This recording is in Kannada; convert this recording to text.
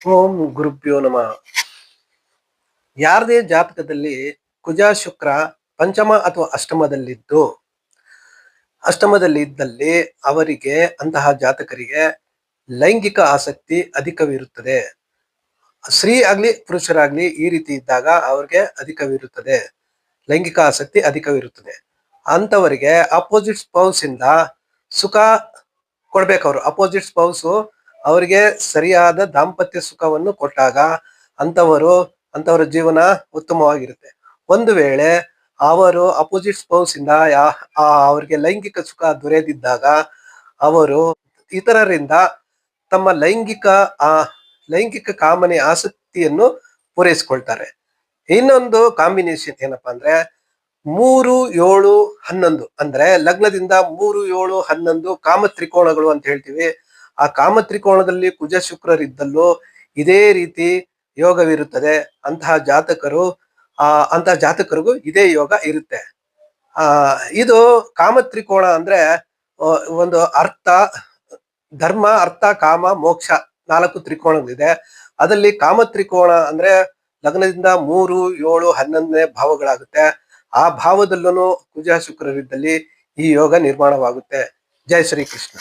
ಓಂ ಗುರುಭ್ಯೋ ನಮಃ. ಯಾರದೇ ಜಾತಕದಲ್ಲಿ ಕುಜ ಶುಕ್ರ ಪಂಚಮ ಅಥವಾ ಅಷ್ಟಮದಲ್ಲಿ ಇದ್ದಲ್ಲಿ ಅವರಿಗೆ ಅಂತಹ ಜಾತಕರಿಗೆ ಲೈಂಗಿಕ ಆಸಕ್ತಿ ಅಧಿಕವಿರುತ್ತದೆ. ಸ್ತ್ರೀ ಆಗ್ಲಿ ಪುರುಷರಾಗ್ಲಿ ಈ ರೀತಿ ಇದ್ದಾಗ ಅವ್ರಿಗೆ ಅಧಿಕವಿರುತ್ತದೆ, ಲೈಂಗಿಕ ಆಸಕ್ತಿ ಅಧಿಕವಿರುತ್ತದೆ. ಅಂತವರಿಗೆ ಅಪೋಸಿಟ್ ಸ್ಪೌಸ್ ಇಂದ ಸುಖ ಕೊಡ್ಬೇಕು. ಅವರು ಅಪೋಸಿಟ್ ಸ್ಪೌಸು ಅವರಿಗೆ ಸರಿಯಾದ ದಾಂಪತ್ಯ ಸುಖವನ್ನು ಕೊಟ್ಟಾಗ ಅಂತವರ ಜೀವನ ಉತ್ತಮವಾಗಿರುತ್ತೆ. ಒಂದು ವೇಳೆ ಅವರು ಅಪೋಸಿಟ್ ಸ್ಪೌಸ್ ಇಂದ ಅವರಿಗೆ ಲೈಂಗಿಕ ಸುಖ ದೊರೆಯದಿದ್ದಾಗ ಅವರು ಇತರರಿಂದ ತಮ್ಮ ಲೈಂಗಿಕ ಕಾಮನೆ ಆಸಕ್ತಿಯನ್ನು ಪೂರೈಸಿಕೊಳ್ತಾರೆ. ಇನ್ನೊಂದು ಕಾಂಬಿನೇಷನ್ ಏನಪ್ಪಾ ಅಂದ್ರೆ 3-7-11 ಅಂದ್ರೆ ಲಗ್ನದಿಂದ 3-7-11 ಕಾಮ ತ್ರಿಕೋಣಗಳು ಅಂತ ಹೇಳ್ತೀವಿ. ಆ ಕಾಮ ತ್ರಿಕೋಣದಲ್ಲಿ ಕುಜ ಶುಕ್ರರಿದ್ದಲ್ಲೂ ಇದೇ ರೀತಿ ಯೋಗವಿರುತ್ತದೆ. ಅಂತಹ ಜಾತಕರಿಗೂ ಇದೇ ಯೋಗ ಇರುತ್ತೆ. ಇದು ಕಾಮ ತ್ರಿಕೋಣ ಅಂದ್ರೆ ಒಂದು ಧರ್ಮ, ಅರ್ಥ, ಕಾಮ, ಮೋಕ್ಷ 4 ತ್ರಿಕೋಣಗಳಿದೆ. ಅದರಲ್ಲಿ ಕಾಮ ತ್ರಿಕೋಣ ಅಂದ್ರೆ ಲಗ್ನದಿಂದ 3-7-11ನೇ ಭಾವಗಳಾಗುತ್ತೆ. ಆ ಭಾವದಲ್ಲೂ ಕುಜ ಶುಕ್ರರಿದ್ದಲ್ಲಿ ಈ ಯೋಗ ನಿರ್ಮಾಣವಾಗುತ್ತೆ. ಜೈ ಶ್ರೀ ಕೃಷ್ಣ.